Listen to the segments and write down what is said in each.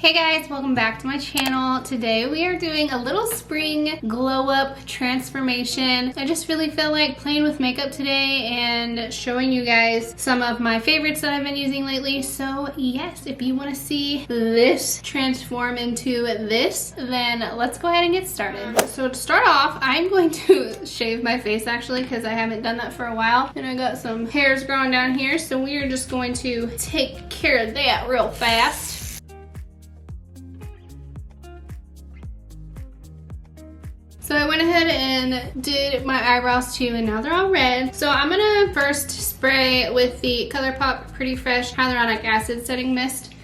Hey guys, welcome back to my channel. Today we are doing a little spring glow up transformation. I just really feel like playing with makeup today and showing you guys some of my favorites that I've been using lately. So yes, if you want to see this transform into this, then let's go ahead and get started. So to start off, I'm going to shave my face actually because I haven't done that for a while. And I got some hairs growing down here. So we are just going to take care of that real fast. So I went ahead and did my eyebrows too, and now they're all red. So I'm gonna first spray with the ColourPop Pretty Fresh Hyaluronic Acid Setting Mist,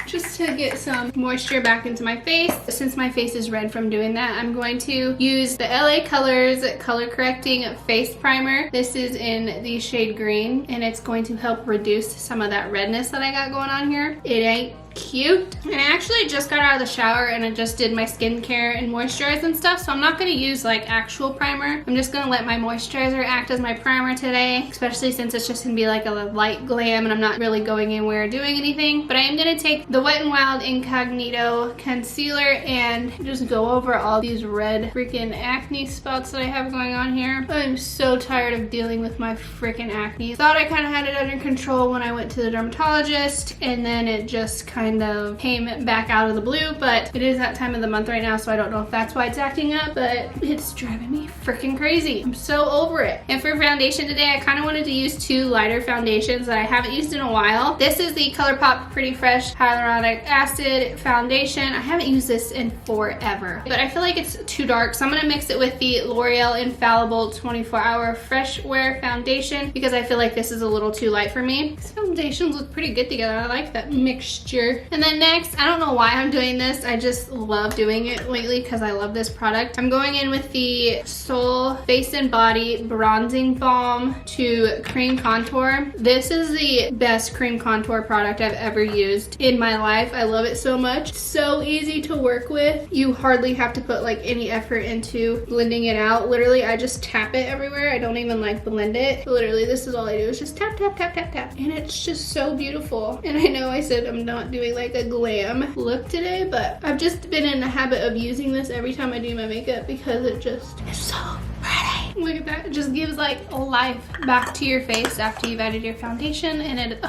just to get some moisture back into my face. Since my face is red from doing that, I'm going to use the LA Colors Color Correcting Face Primer. This is in the shade green, and it's going to help reduce some of that redness that I got going on here. It ain't cute. And I actually just got out of the shower and I just did my skincare and moisturize and stuff, so I'm not going to use like actual primer. I'm just going to let my moisturizer act as my primer today, especially since it's just going to be like a light glam and I'm not really going anywhere or doing anything. But I am going to take the Wet n Wild Incognito concealer and just go over all these red freaking acne spots that I have going on here. I'm so tired of dealing with my freaking acne. Thought I kind of had it under control when I went to the dermatologist, and then it just kind of came back out of the blue. But it is that time of the month right now, so I don't know if that's why it's acting up, but it's driving me freaking crazy. I'm so over it. And for foundation today, I kind of wanted to use two lighter foundations that I haven't used in a while. This is the ColourPop Pretty Fresh Hyaluronic Acid Foundation. I haven't used this in forever, but I feel like it's too dark, so I'm going to mix it with the L'Oreal Infallible 24-Hour Fresh Wear Foundation because I feel like this is a little too light for me. These foundations look pretty good together. I like that mixture. And then next, I don't know why I'm doing this. I just love doing it lately because I love this product. I'm going in with the Soul Face and Body Bronzing Balm to cream contour. This is the best cream contour product I've ever used in my life. I love it so much. It's so easy to work with. You hardly have to put like any effort into blending it out. Literally, I just tap it everywhere. I don't even like blend it. Literally, this is all I do is just tap, tap, tap, tap, tap. And it's just so beautiful. And I know I said I'm not doing like a glam look today, but I've just been in the habit of using this every time I do my makeup because it just is so pretty. Look at that. It just gives like life back to your face after you've added your foundation, and it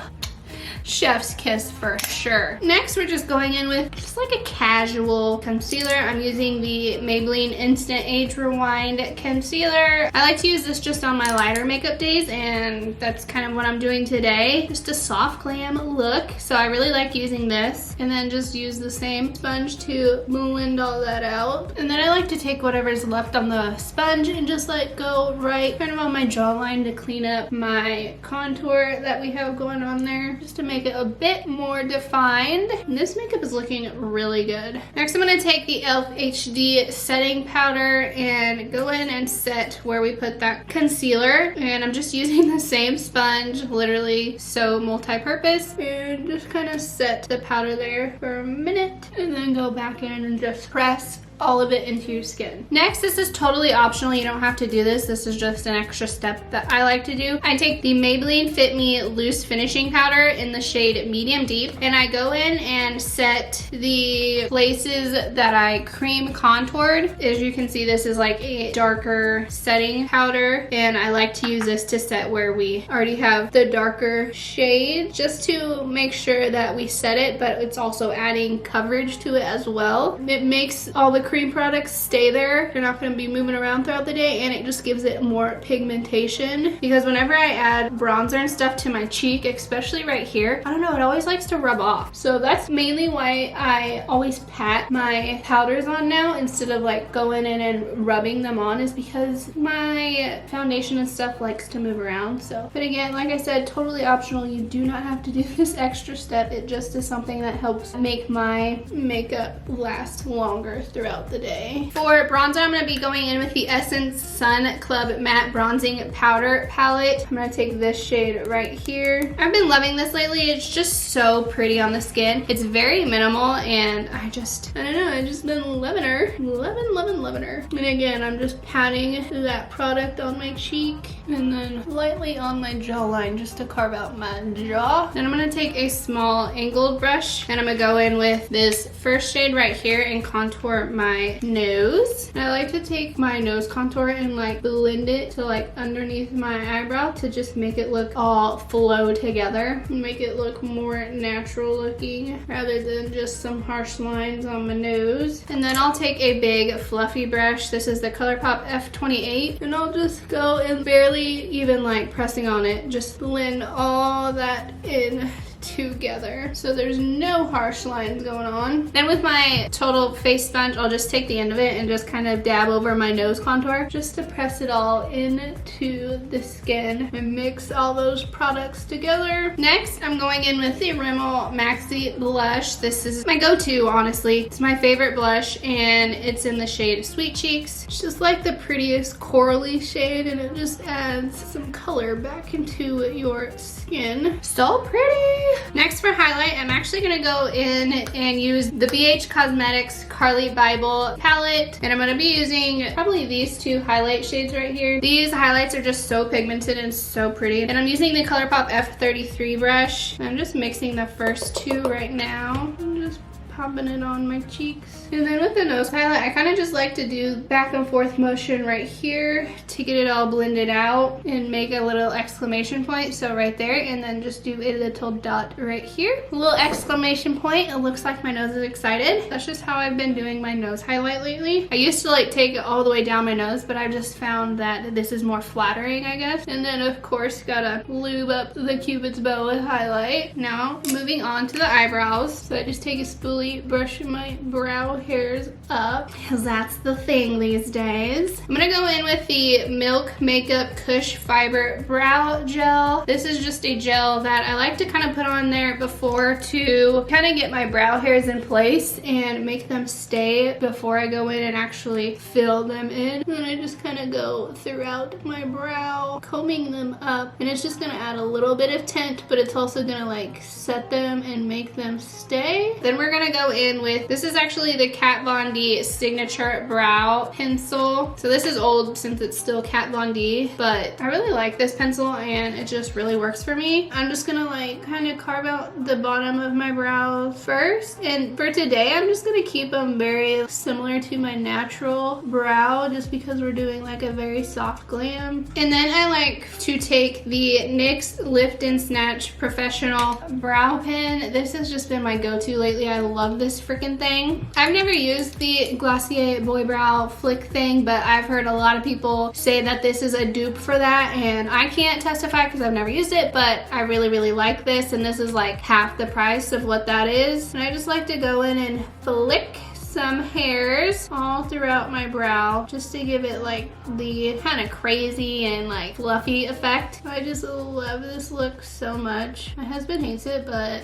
chef's kiss for sure. Next, we're just going in with just like a casual concealer. I'm using the Maybelline Instant Age Rewind concealer. I like to use this just on my lighter makeup days, and that's kind of what I'm doing today. Just a soft glam look. So I really like using this, and then just use the same sponge to blend all that out. And then I like to take whatever's left on the sponge and just like go right kind of on my jawline to clean up my contour that we have going on there, just to make it a bit more defined. And this makeup is looking really good. Next, I'm going to take the e.l.f. HD setting powder and go in and set where we put that concealer. And I'm just using the same sponge, literally so multi-purpose, and just kind of set the powder there for a minute and then go back in and just press all of it into your skin. Next, this is totally optional. You don't have to do this. This is just an extra step that I like to do. I take the Maybelline Fit Me Loose Finishing Powder in the shade Medium Deep, and I go in and set the places that I cream contoured. As you can see, this is like a darker setting powder, and I like to use this to set where we already have the darker shade, just to make sure that we set it, but it's also adding coverage to it as well. It makes all the cream products stay there. They're not going to be moving around throughout the day, and it just gives it more pigmentation, because whenever I add bronzer and stuff to my cheek, especially right here, I don't know, it always likes to rub off. So that's mainly why I always pat my powders on now instead of like going in and rubbing them on, is because my foundation and stuff likes to move around. So, but again, like I said, totally optional. You do not have to do this extra step. It just is something that helps make my makeup last longer throughout throughout the day. For bronzer, I'm gonna be going in with the Essence Sun Club Matte Bronzing Powder Palette. I'm gonna take this shade right here. I've been loving this lately. It's just so pretty on the skin. It's very minimal, and I don't know, I just been loving her. Loving her. And again, I'm just patting that product on my cheek and then lightly on my jawline just to carve out my jaw. Then I'm gonna take a small angled brush and I'm gonna go in with this first shade right here and contour my nose. And I like to take my nose contour and like blend it to like underneath my eyebrow to just make it look all flow together and make it look more natural looking rather than just some harsh lines on my nose. And then I'll take a big fluffy brush. This is the ColourPop F28, and I'll just go in, barely even like pressing on it, just blend all that in together so there's no harsh lines going on. Then with my Total Face Sponge, I'll just take the end of it and just kind of dab over my nose contour just to press it all into the skin and mix all those products together. Next, I'm going in with the Rimmel Maxi Blush. This is my go-to, honestly. It's my favorite blush, and it's in the shade Sweet Cheeks. It's just like the prettiest corally shade, and it just adds some color back into your skin. So pretty! Next for highlight, I'm actually gonna go in and use the BH Cosmetics Carli Bybel palette, and I'm gonna be using probably these two highlight shades right here. These highlights are just so pigmented and so pretty, and I'm using the ColourPop F33 brush. I'm just mixing the first two right now. I'm just popping it on my cheeks. And then with the nose highlight, I kind of just like to do back and forth motion right here to get it all blended out and make a little exclamation point. So right there, and then just do a little dot right here. A little exclamation point. It looks like my nose is excited. That's just how I've been doing my nose highlight lately. I used to like take it all the way down my nose, but I've just found that this is more flattering, I guess. And then of course, gotta lube up the Cupid's bow with highlight. Now, moving on to the eyebrows. So I just take a spoolie, brush my brow hairs up, because that's the thing these days. I'm gonna go in with the Milk Makeup Kush Fiber Brow Gel. This is just a gel that I like to kind of put on there before to kind of get my brow hairs in place and make them stay before I go in and actually fill them in. And I just kind of go throughout my brow, combing them up, and it's just gonna add a little bit of tint, but it's also gonna like set them and make them stay. Then we're gonna go in with, this is actually the Kat Von D Signature Brow Pencil. So this is old since it's still Kat Von D, but I really like this pencil and it just really works for me. I'm just gonna like kind of carve out the bottom of my brows first. And for today, I'm just gonna keep them very similar to my natural brow just because we're doing like a very soft glam. And then I like to take the NYX Lift and Snatch Professional Brow Pen. This has just been my go-to lately. I love this freaking thing. I've never used the Glossier Boy Brow Flick thing, but I've heard a lot of people say that this is a dupe for that, and I can't testify because I've never used it, but I really like this, and this is like half the price of what that is. And I just like to go in and flick some hairs all throughout my brow just to give it like the kind of crazy and like fluffy effect. I just love this look so much. My husband hates it, but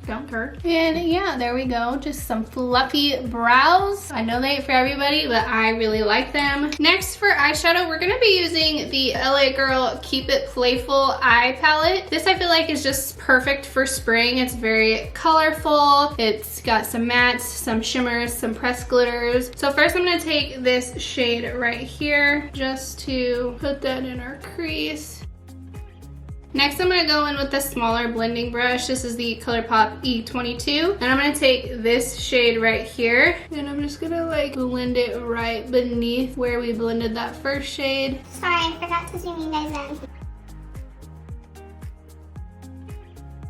don't hurt. And yeah, there we go. Just some fluffy brows. I know they ain't for everybody, but I really like them. Next for eyeshadow, we're gonna be using the LA Girl Keep It Playful Eye Palette. This I feel like is just perfect for spring. It's very colorful. It's got some mattes, some shimmers, some pressed glitters. So first I'm gonna take this shade right here just to put that in our crease. Next, I'm gonna go in with the smaller blending brush. This is the ColourPop E22. And I'm gonna take this shade right here, and I'm just gonna like blend it right beneath where we blended that first shade. Sorry, I forgot to zoom you guys in.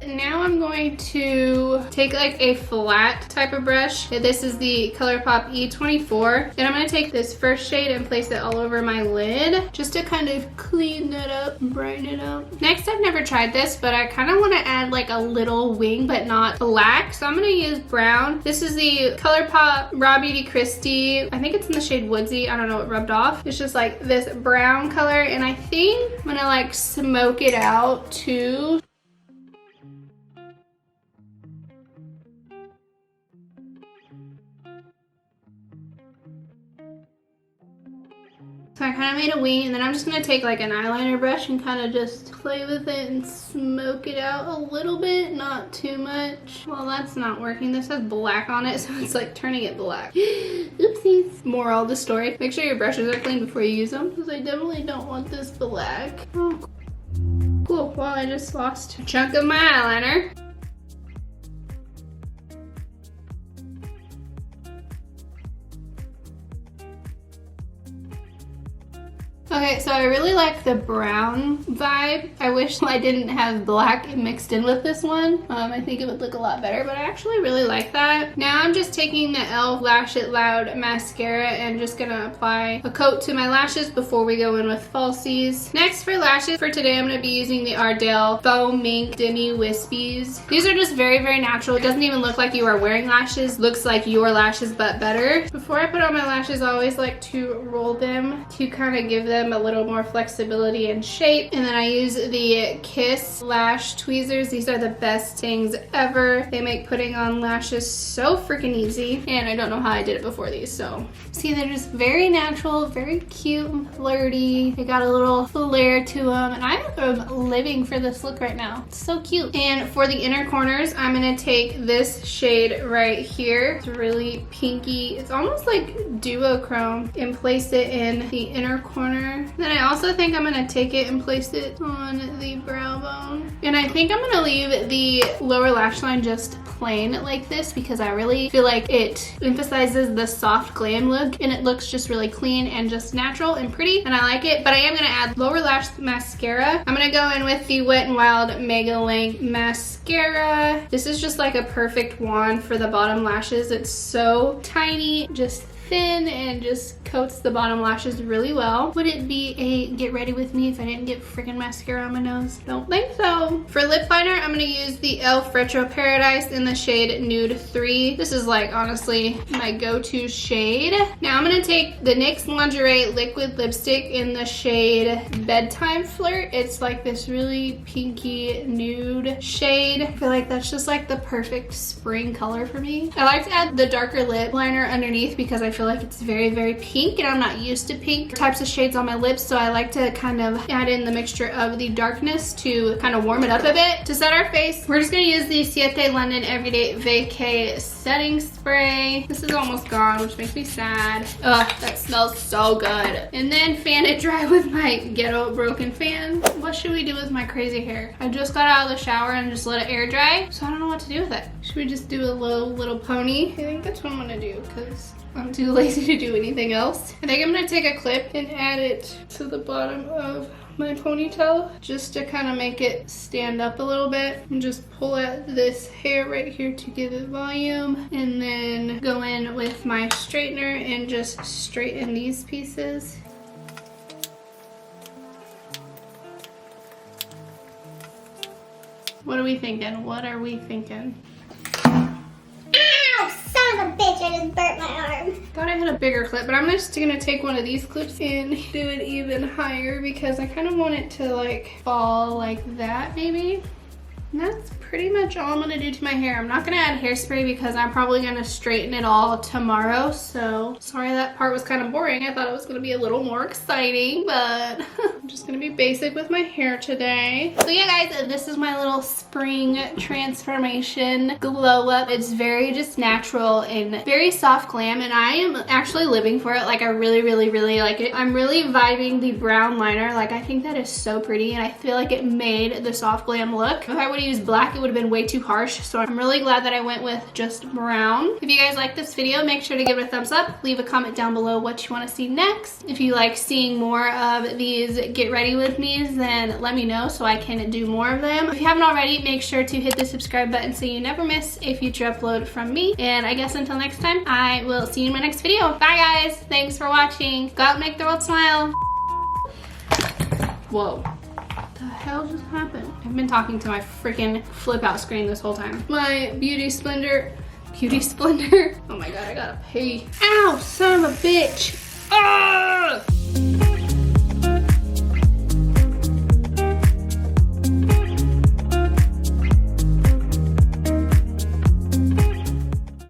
Now I'm going to take like a flat type of brush. This is the ColourPop E24. And I'm gonna take this first shade and place it all over my lid just to kind of clean that up and brighten it up. Next, I've never tried this, but I kind of want to add like a little wing, but not black. So I'm gonna use brown. This is the ColourPop Raw Beauty Christie. I think it's in the shade Woodsy. I don't know, it rubbed off. It's just like this brown color, and I think I'm gonna like smoke it out too. So I kind of made a wing, and then I'm just gonna take like an eyeliner brush and kind of just play with it and smoke it out a little bit, not too much. Well, that's not working. This has black on it, so it's like turning it black. Oopsies. Moral of the story, make sure your brushes are clean before you use them, because I definitely don't want this black. Oh, cool. Well, I just lost a chunk of my eyeliner. Okay, so I really like the brown vibe. I wish I didn't have black mixed in with this one. I think it would look a lot better, but I actually really like that. Now I'm just taking the e.l.f. Lash It Loud mascara and just gonna apply a coat to my lashes before we go in with falsies. Next for lashes for today, I'm gonna be using the Ardell Faux Mink Demi Wispies. These are just very, very natural. It doesn't even look like you are wearing lashes. Looks like your lashes, but better. Before I put on my lashes, I always like to roll them to kind of give them a little more flexibility and shape. And then I use the Kiss lash tweezers. These are the best things ever. They make putting on lashes so freaking easy, and I don't know how I did it before these. So see, they're just very natural, very cute and flirty. They got a little flair to them, and I am living for this look right now. It's so cute. And for the inner corners, I'm gonna take this shade right here. It's really pinky. It's almost like duochrome, and place it in the inner corner. Then I also think I'm gonna take it and place it on the brow bone. And I think I'm gonna leave the lower lash line just plain like this, because I really feel like it emphasizes the soft glam look, and it looks just really clean and just natural and pretty, and I like it. But I am gonna add lower lash mascara. I'm gonna go in with the Wet n Wild Mega Length mascara. This is just like a perfect wand for the bottom lashes. It's so tiny, just thin, and just coats the bottom lashes really well. Would it be a get ready with me if I didn't get freaking mascara on my nose? Don't think so. For lip liner, I'm gonna use the e.l.f. Retro Paradise in the shade Nude 3. This is like honestly my go-to shade. Now I'm gonna take the NYX Lingerie liquid lipstick in the shade Bedtime Flirt. It's like this really pinky nude shade. I feel like that's just like the perfect spring color for me. I like to add the darker lip liner underneath because I feel like it's very, very pink, and I'm not used to pink types of shades on my lips, so I like to kind of add in the mixture of the darkness to kind of warm it up a bit. To set our face, we're just gonna use the Siete London Everyday Vacay setting spray. This is almost gone, which makes me sad. Ugh, that smells so good. And then fan it dry with my Ghetto Broken fan. What should we do with my crazy hair? I just got out of the shower and just let it air dry, so I don't know what to do with it. Should we just do a little pony? I think that's what I'm gonna do, because I'm too lazy to do anything else. I think I'm gonna take a clip and add it to the bottom of my ponytail just to kind of make it stand up a little bit, and just pull out this hair right here to give it volume, and then go in with my straightener and just straighten these pieces. What are we thinking? What are we thinking? Son of a bitch, I just burnt my arm. Thought I had a bigger clip, but I'm just gonna take one of these clips and do it even higher, because I kind of want it to like fall like that maybe. And that's pretty much all I'm gonna do to my hair. I'm not gonna add hairspray because I'm probably gonna straighten it all tomorrow. So sorry that part was kind of boring. I thought it was gonna be a little more exciting, but I'm just gonna be basic with my hair today. So yeah guys, this is my little spring transformation glow up. It's very just natural and very soft glam, and I am actually living for it. Like I really, really, really like it. I'm really vibing the brown liner. Like I think that is so pretty, and I feel like it made the soft glam look. If I would use black, it would have been way too harsh, so I'm really glad that I went with just brown. If you guys like this video, make sure to give it a thumbs up. Leave a comment down below what you want to see next. If you like seeing more of these get ready with me's, then let me know so I can do more of them. If you haven't already, make sure to hit the subscribe button so you never miss a future upload from me. And I guess until next time, I will see you in my next video. Bye guys, thanks for watching. Go out and make the world smile. Whoa. What the hell just happened? I've been talking to my freaking flip out screen this whole time. My beauty splendor. Oh my god, I gotta pee. Ow, son of a bitch. Ah!